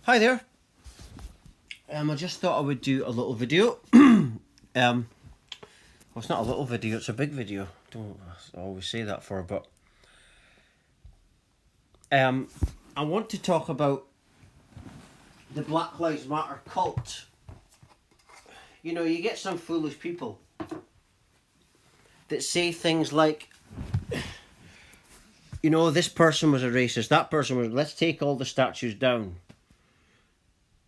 Hi there. I just thought I would do a little video. Well, it's not a little video; it's a big video. Don't always say that for, but I want to talk about the Black Lives Matter cult. You know, you get some foolish people that say things like, you know, this person was a racist, that person was. Let's take all the statues down.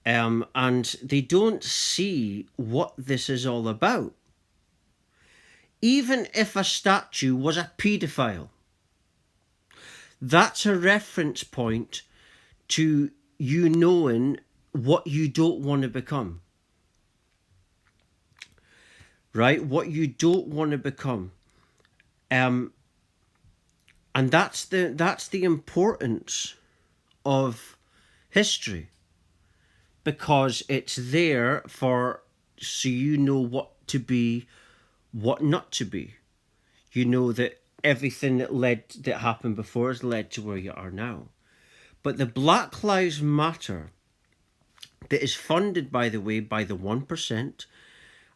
And they don't see what this is all about. Even if a statue was a paedophile, that's a reference point to you knowing what you don't want to become. Right? What you don't want to become. And that's the importance of history. Because it's there so you know what to be, what not to be. You know that everything that happened before has led to where you are now. But the Black Lives Matter, that is funded, by the way, by the 1%.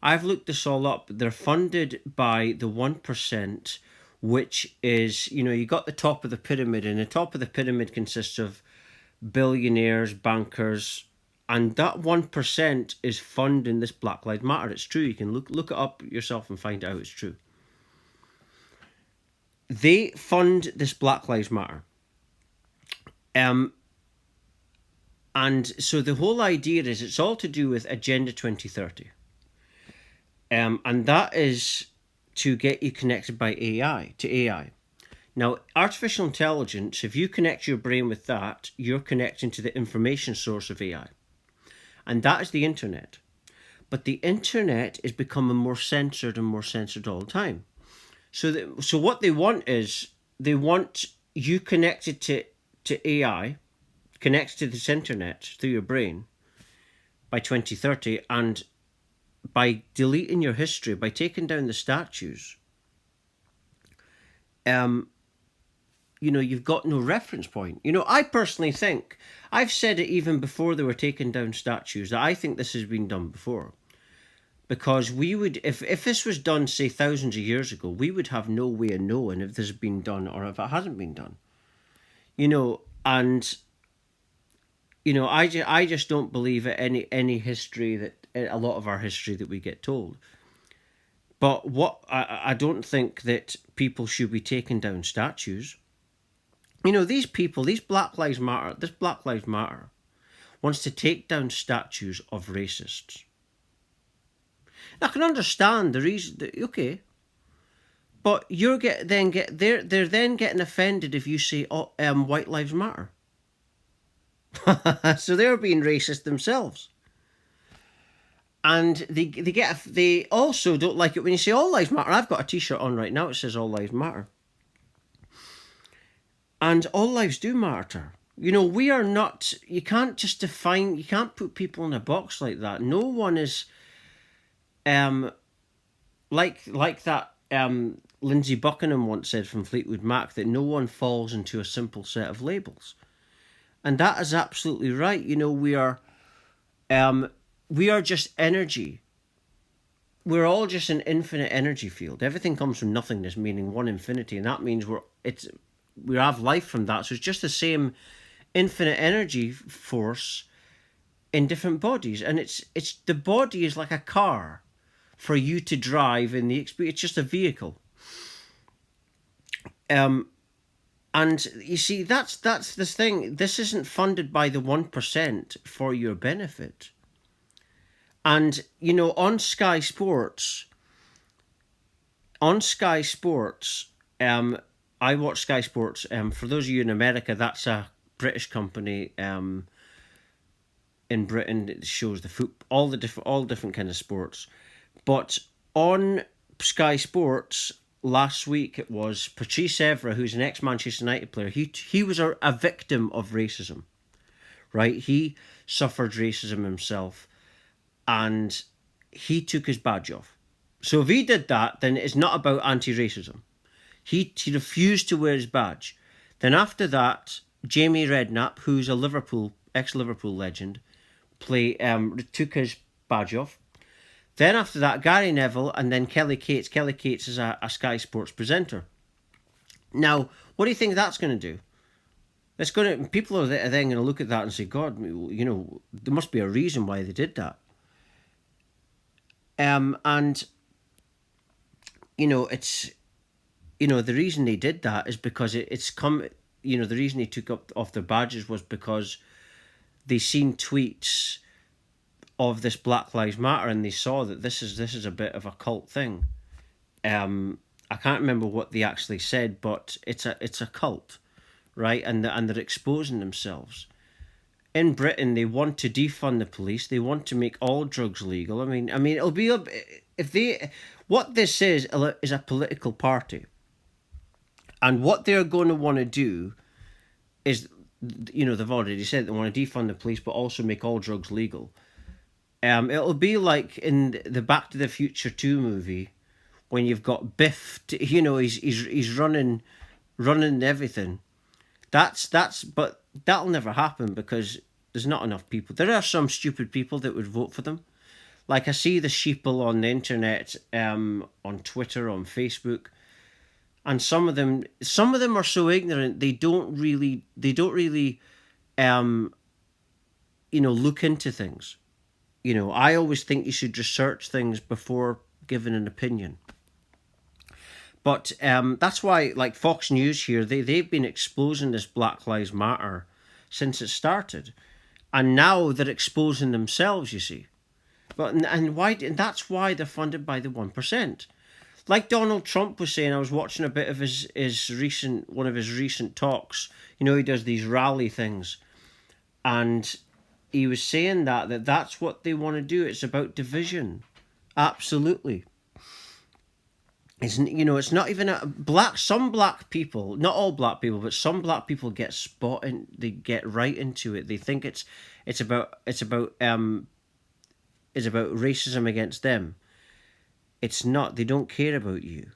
I've looked this all up. They're funded by the 1%, which is, you know, you got the top of the pyramid, and the top of the pyramid consists of billionaires, bankers, and that 1% is funding this Black Lives Matter. It's true. You can look it up yourself and find out it's true. They fund this Black Lives Matter. And so the whole idea is it's all to do with Agenda 2030. And that is to get you connected by AI. Now, artificial intelligence, if you connect your brain with that, you're connecting to the information source of AI. And that is the internet. But the internet is becoming more censored and more censored all the time. So what they want is, they want you connected to AI, connected to this internet through your brain by 2030, and by deleting your history, by taking down the statues, you know, you've got no reference point. You know, I personally think, I've said it even before they were taking down statues, that I think this has been done before. Because we would, if this was done, say, thousands of years ago, we would have no way of knowing if this has been done or if it hasn't been done. You know, and, you know, I just don't believe it, any history that, a lot of our history that we get told. But I don't think that people should be taking down statues. You know, these people, this Black Lives Matter wants to take down statues of racists. Now, I can understand the reason, okay, but they're then getting offended if you say, white lives matter. So they're being racist themselves. And they also don't like it when you say all lives matter. I've got a t-shirt on right now, it says all lives matter. And all lives do matter. You know, we are not, you can't put people in a box like that. No one is, like that, Lindsey Buckingham once said from Fleetwood Mac, that no one falls into a simple set of labels. And that is absolutely right. You know, we are just energy. We're all just an infinite energy field. Everything comes from nothingness, meaning one infinity, and that means we have life from that. So it's just the same infinite energy force in different bodies, and it's the body is like a car for you to drive in the experience. It's just a vehicle. And you see, that's this thing. This isn't funded by the 1% for your benefit. And, you know, on Sky Sports, I watch Sky Sports. For those of you in America, that's a British company. In Britain, it shows all different kind of sports. But on Sky Sports last week, it was Patrice Evra, who's an ex-Manchester United player. He was a victim of racism, right? He suffered racism himself, and he took his badge off. So if he did that, then it's not about anti-racism. He refused to wear his badge. Then after that, Jamie Redknapp, who's a Liverpool ex-Liverpool legend, took his badge off. Then after that, Gary Neville, and then Kelly Cates. Kelly Cates is a Sky Sports presenter. Now, what do you think that's going to do? It's going to, people are then going to look at that and say, God, there must be a reason why they did that. And it's, the reason they did that is because it's come, the reason they took up off their badges was because they seen tweets of this Black Lives Matter, and they saw that this is a bit of a cult thing. I can't remember what they actually said, but it's a cult, right? And they're exposing themselves. In Britain, they want to defund the police. They want to make all drugs legal. I mean, it'll be what this is a political party, and what they're going to want to do is, they've already said they want to defund the police, but also make all drugs legal. It'll be like in the Back to the Future 2 movie, when you've got Biff, he's running everything. But that'll never happen because there's not enough people. There are some stupid people that would vote for them. Like, I see the sheeple on the internet, on Twitter, on Facebook, and some of them are so ignorant they don't really look into things. I always think you should research things before giving an opinion. But that's why, like Fox News here, they've been exposing this Black Lives Matter since it started, and now they're exposing themselves. You see, and that's why they're funded by the 1%. Like Donald Trump was saying, I was watching a bit of one of his recent talks. He does these rally things, and he was saying that's what they want to do. It's about division, absolutely. It's not even some black people, not all black people, but some black people get spotted. They get right into it. They think it's about racism against them. It's not. They don't care about you.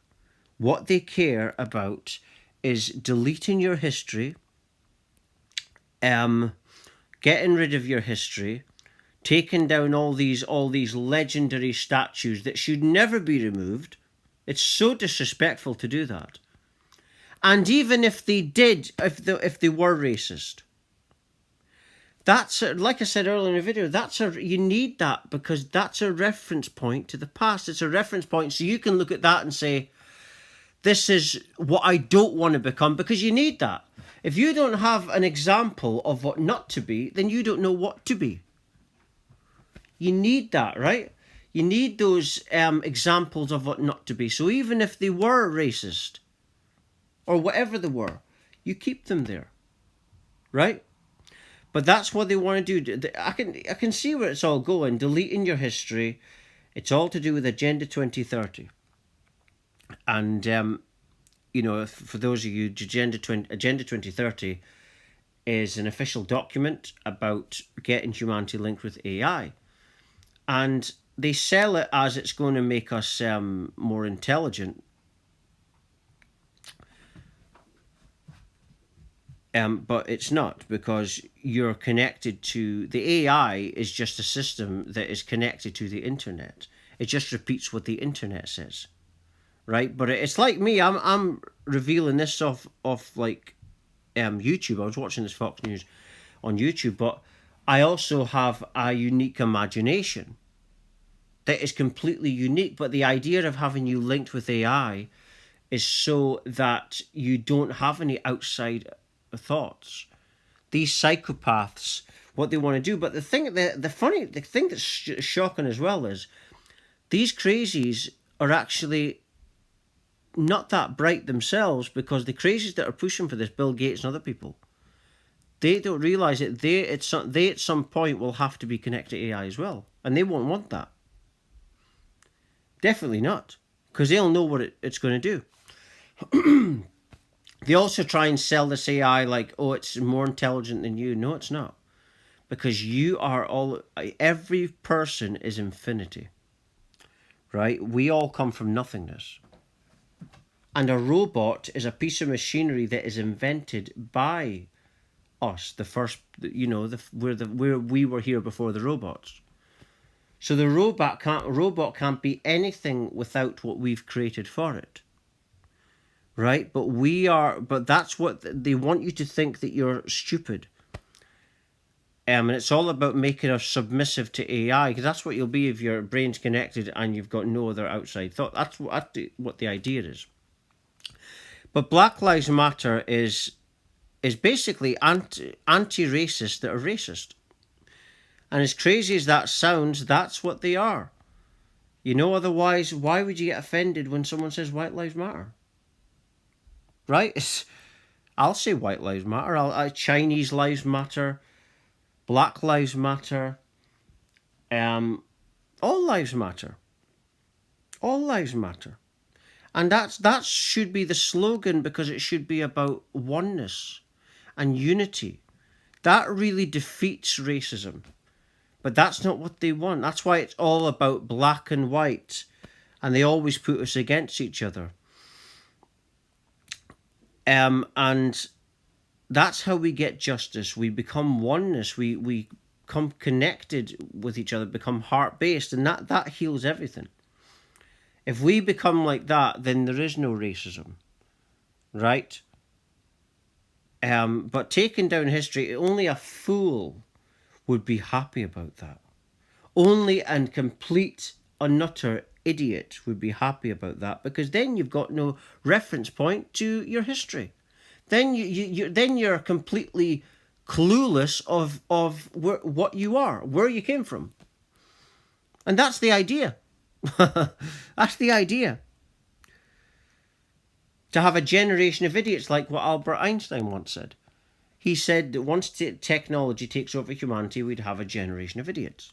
What they care about is deleting your history, getting rid of your history, taking down all these legendary statues that should never be removed. It's so disrespectful to do that. And even if they did, if they were racist, that's like I said earlier in the video. You need that because that's a reference point to the past. It's a reference point, so you can look at that and say, "This is what I don't want to become." Because you need that. If you don't have an example of what not to be, then you don't know what to be. You need that, right? You need those examples of what not to be. So even if they were racist, or whatever they were, you keep them there, right? But that's what they want to do. I can see where it's all going. Deleting your history. It's all to do with Agenda 2030. And, for those of you, Agenda 2030 is an official document about getting humanity linked with AI. And they sell it as it's going to make us more intelligent. But it's not, because you're connected to... The AI is just a system that is connected to the internet. It just repeats what the internet says, right? But it's like me. I'm revealing this off like YouTube. I was watching this Fox News on YouTube, but I also have a unique imagination that is completely unique. But the idea of having you linked with AI is so that you don't have any outside thoughts. These psychopaths, what they want to do. But the thing that's shocking as well is these crazies are actually not that bright themselves, because the crazies that are pushing for this, Bill Gates and other people, they don't realise that they at some point will have to be connected to AI as well, and they won't want that. Definitely not, because they'll know what it's going to do. They also try and sell this AI like, oh, it's more intelligent than you. No, it's not. Because every person is infinity. Right? We all come from nothingness. And a robot is a piece of machinery that is invented by us, the first, where we were here before the robots. So the robot can't be anything without what we've created for it. Right? But that's what they want you to think, that you're stupid. And it's all about making us submissive to AI, because that's what you'll be if your brain's connected and you've got no other outside thought. That's what the idea is. But Black Lives Matter is basically anti-racist that are racist. And as crazy as that sounds, that's what they are. Otherwise, why would you get offended when someone says White Lives Matter? Right? I'll say White Lives Matter. Chinese Lives Matter. Black Lives Matter. All lives matter. All lives matter. And that should be the slogan, because it should be about oneness and unity. That really defeats racism. But that's not what they want. That's why it's all about black and white. And they always put us against each other. And that's how we get justice. We become oneness. We become connected with each other, become heart-based, and that heals everything. If we become like that, then there is no racism, right? But taking down history, only a fool would be happy about that. Only a complete, utter idiot would be happy about that, because then you've got no reference point to your history. Then you're completely clueless of what you are, where you came from. And that's the idea. That's the idea. To have a generation of idiots, like what Albert Einstein once said. He said that once technology takes over humanity, we'd have a generation of idiots.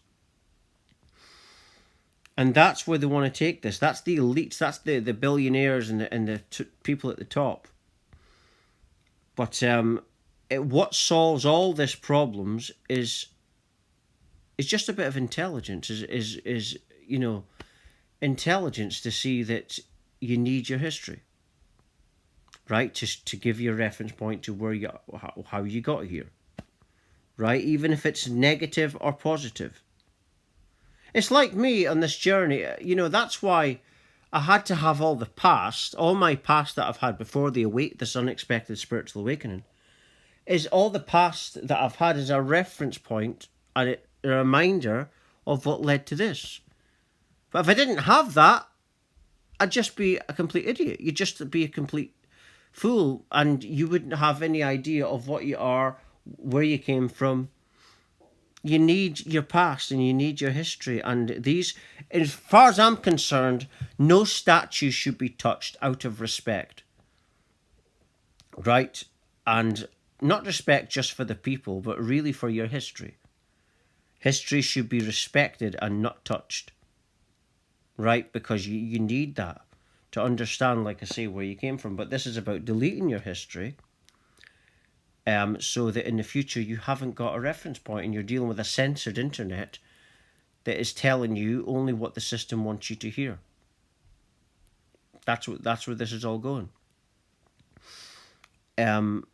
And that's where they want to take this. That's the elites. That's the billionaires and the people at the top. But what solves all these problems is just a bit of intelligence. Is intelligence to see that you need your history, right? To give you a reference point to how you got here, right? Even if it's negative or positive. It's like me on this journey. That's why I had to have all my past that I've had before this unexpected spiritual awakening, is all the past that I've had as a reference point and a reminder of what led to this. But if I didn't have that, I'd just be a complete idiot. You'd just be a complete fool, and you wouldn't have any idea of what you are, where you came from. You need your past and you need your history. And these, as far as I'm concerned, no statues should be touched out of respect. Right? And not respect just for the people, but really for your history. History should be respected and not touched. Right? Because you need that to understand, like I say, where you came from. But this is about deleting your history. So that in the future you haven't got a reference point and you're dealing with a censored internet that is telling you only what the system wants you to hear. That's where this is all going. And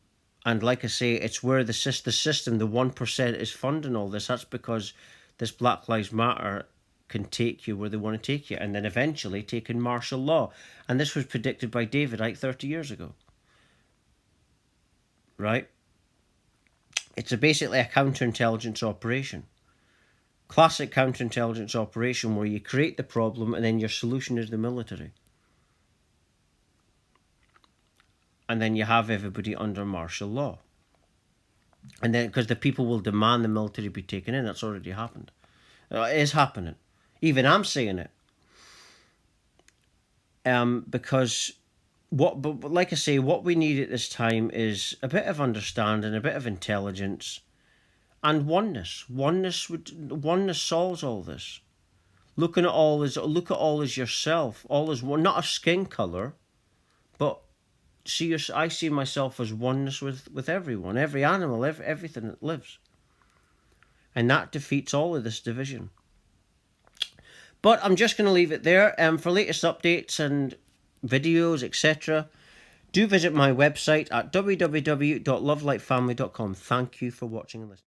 like I say, it's where the system, the 1% is funding all this. That's because this Black Lives Matter can take you where they want to take you, and then eventually take in martial law. And this was predicted by David Icke 30 years ago. Right? It's basically a counterintelligence operation. Classic counterintelligence operation where you create the problem and then your solution is the military. And then you have everybody under martial law. And then, because the people will demand the military be taken in, that's already happened. It is happening. Even I'm saying it. Because... But like I say, what we need at this time is a bit of understanding, a bit of intelligence, and oneness. Oneness solves all this. Look at all as yourself, all as one, not a skin color, but I see myself as oneness with everyone, every animal, everything that lives, and that defeats all of this division. But I'm just going to leave it there. For latest updates and videos, etc., Do visit my website at www.lovelightfamily.com. Thank you for watching and listening.